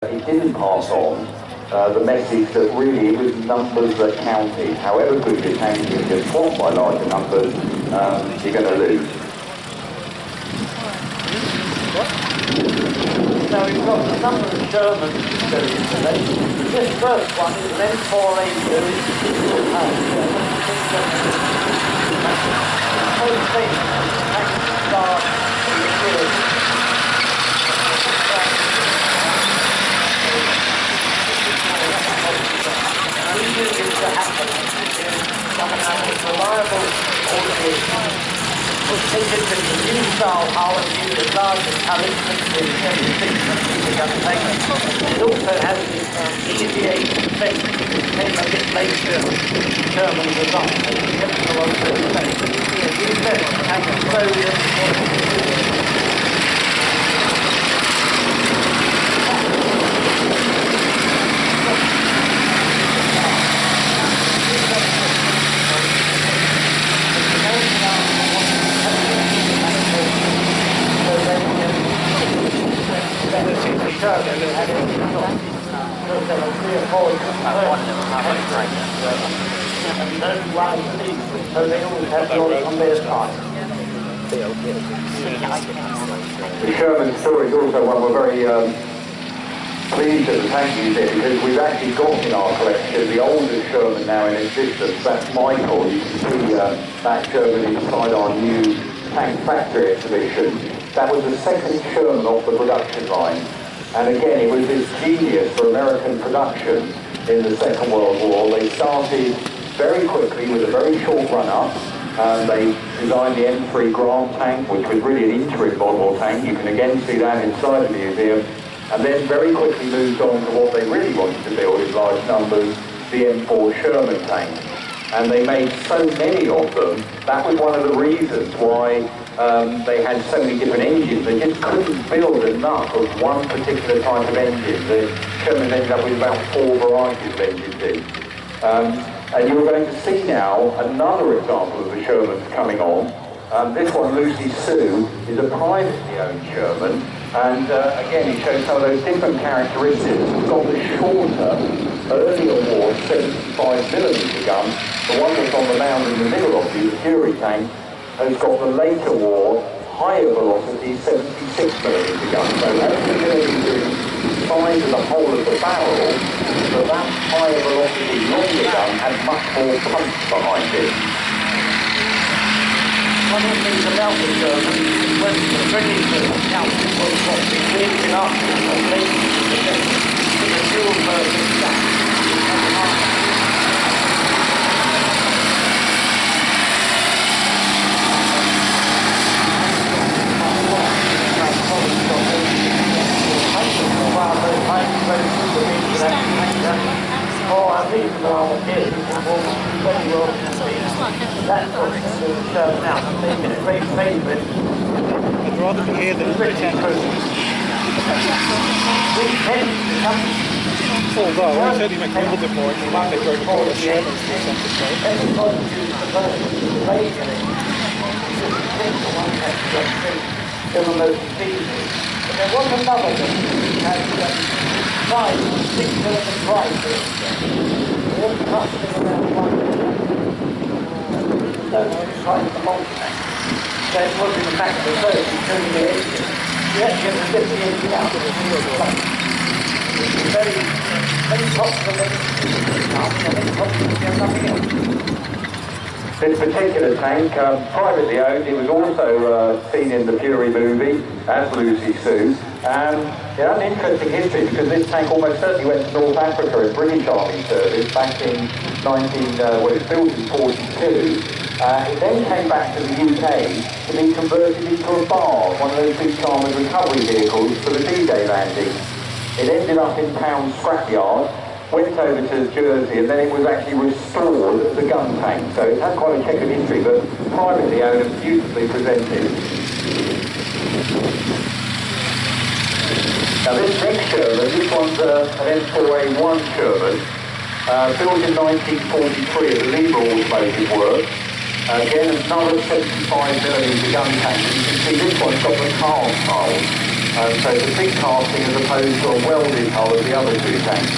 It didn't pass on the message that really it was numbers that counted. However good your tank is, if you're swamped by larger numbers, you're going to lose. Now we've got a number of Shermans to show you today. This first one is an M482. Whole thing, tank start in the field. We do this to happen in some kind of reliable automation. We'll take it to the new style hull and use the largest talisman in 76 millimeter gun tank. It also has this EVA effect, which came a bit later in German design. It's a lot of effect. We said tank slowly so they always have yours on their side. The Sherman story is also one we're very pleased at the Tank Museum because we've actually got in our collection the oldest Sherman now in existence. That's Michael. You can see that Sherman inside our new tank factory exhibition. That was the second Sherman off the production line. And again, it was this genius for American production in the Second World War. They started very quickly with a very short run-up. They designed the M3 Grant tank, which was really an interim model tank. You can again see that inside the museum. And then very quickly moved on to what they really wanted to build in large numbers, the M4 Sherman tank. And they made so many of them. That was one of the reasons why they had so many different engines. They just couldn't build enough of one particular type of engine. The Sherman ended up with about 4 varieties of engines. And you're going to see now another example of the Shermans coming on. This one, Lucy Sue, is a privately owned Sherman. And again, it shows some of those different characteristics. It's got the shorter, earlier war 75mm gun. The one that's on the mound in the middle of you, the Fury tank, has got the later war, higher velocity 76mm gun. So that's going to be doing the size of the whole of the barrel, but that higher velocity longer gun had much more punch behind it. One of the things about the Germans, when the British counted was what we lived in up with the fuel version stack. Oh, I think the one here is very well that's what it's shown now. It's a great favourite. I'd rather be here than pretend. Although, I said he make a little bit more, you might make going forward a Sherman or something, so. Everybody used the version of the radio. The one had the remote feeding. But there was another one which had 5-6mm prices. They all costing around 1 so it's trying to multi-tank. So it was in the back of the boat, turning the engine. You actually have to lift the engine out of the field. It's very, very popular. Very popular, nothing else. This particular tank, privately owned, it was also seen in the Fury movie as Lucy Sue. It had an interesting history because this tank almost certainly went to North Africa in British Army service back in well, it was built in 42. It then came back to the UK to be converted into a bar, one of those big armoured recovery vehicles for the D-Day landing. It ended up in Pound scrapyard, went over to Jersey, and then it was actually restored as a gun tank. So it had quite a checkered history, but privately owned and beautifully presented. Now this next Sherman, this one's an M4A1 Sherman, built in 1943 as a Liebherr automotive work. Again, another 75mm gun tank. You can see this one's got the car style. So it's a big casting as opposed to a welded hull of the other two tanks.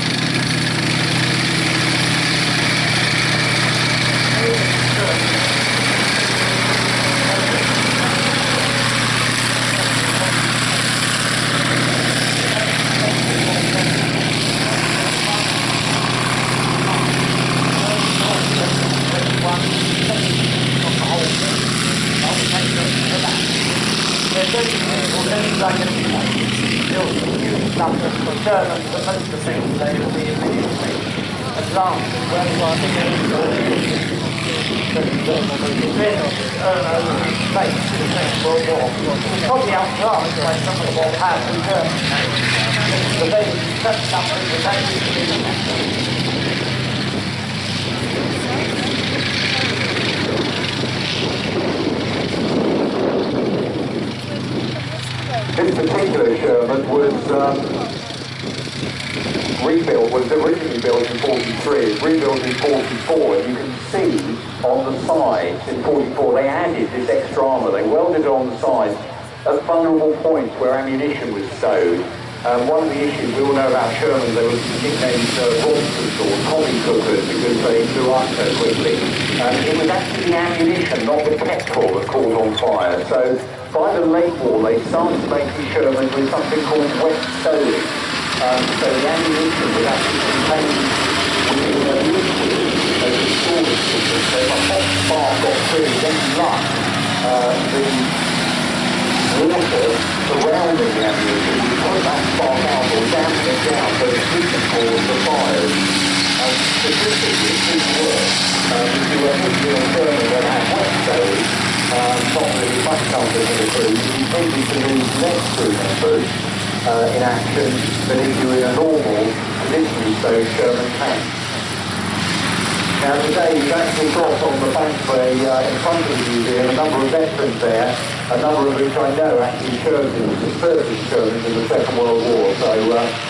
Germans, but most of the things they will be immediately advanced. Whereas I think they space in the Second World War. Probably outclassed by some of the more powerful German tanks. But they set something that they used to This particular Sherman was originally built in 43, it's rebuilt in 44, and you can see on the sides in 44 they added this extra armour, they welded it on the sides at vulnerable points where ammunition was stowed. One of the issues we all know about Shermans, they were nicknamed roasters or coffee cookers because they blew up so quickly. It was actually the ammunition, not the petrol, that caught on fire. So by the late war, they started making Shermans with something called wet stowing. So the ammunition was actually contained within a liquid as a storage system. So if a hot spark got through, then luck, the water surrounding the ammunition would put that spark out or dampen it down so it didn't cause the fires. Specifically, it didn't work. If you were hitting a Sherman that had wet stowing, not really much comfort for the crew, you tended to lose less crew members in action than if you were in a normal, traditionally stowed Sherman tank. Now today you've actually got on the bankway in front of the museum a number of veterans there, a number of which I know actually served in the Second World War, so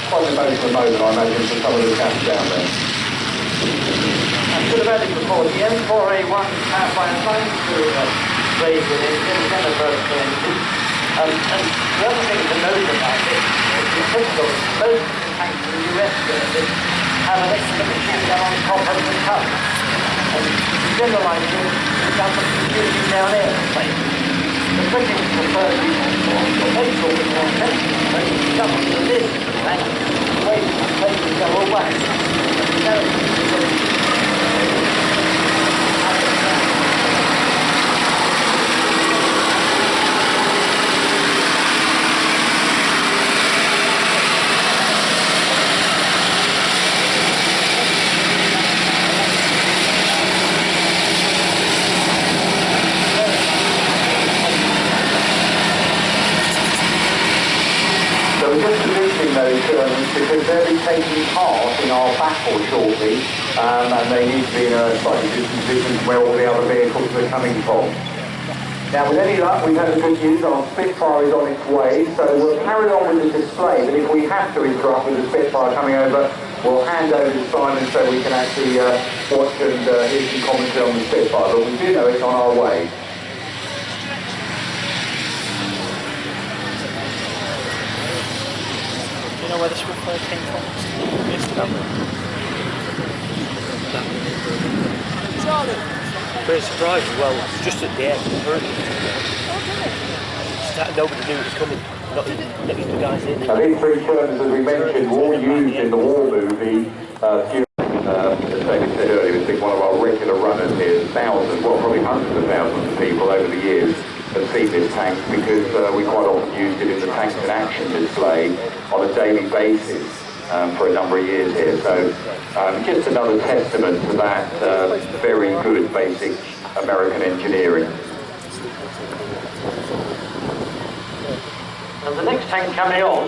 quite an emotional moment I imagine for some of the chaps down there. I should have added before, the M4A1 powered by a 9-cylinder Raven engine, then a vertical engine. And the other thing to note about it is the typical, most of the tanks in the US service have an extra machine gun on top of the cut. And generalizing, it doesn't shooting down airplanes. The British prefer to use they sort of more sensitive, but it's something to this tank, wait until they go away. Because they'll be taking part in our battle shortly, and they need to be in a slightly different position from where all the other vehicles are coming from. Now with any luck, we've had the good news, our Spitfire is on its way, so we'll carry on with the display, but if we have to interrupt with the Spitfire coming over, we'll hand over to Simon so we can actually watch and hear some commentary on the Spitfire, but we do know it's on our way. You know where the Spitfire came from? Pretty surprised as well, just at the end. Nobody knew it was coming, not even the guys in. Now these three Shermans, as we mentioned, were all used in the war movie. As David said earlier, it's been one of our regular runners here. Thousands, well probably hundreds of thousands of people over the years have seen this tank because we quite often used it in the Tanks in Action display on a daily basis for a number of years here. So just another testament to that very good basic American engineering. And the next tank coming on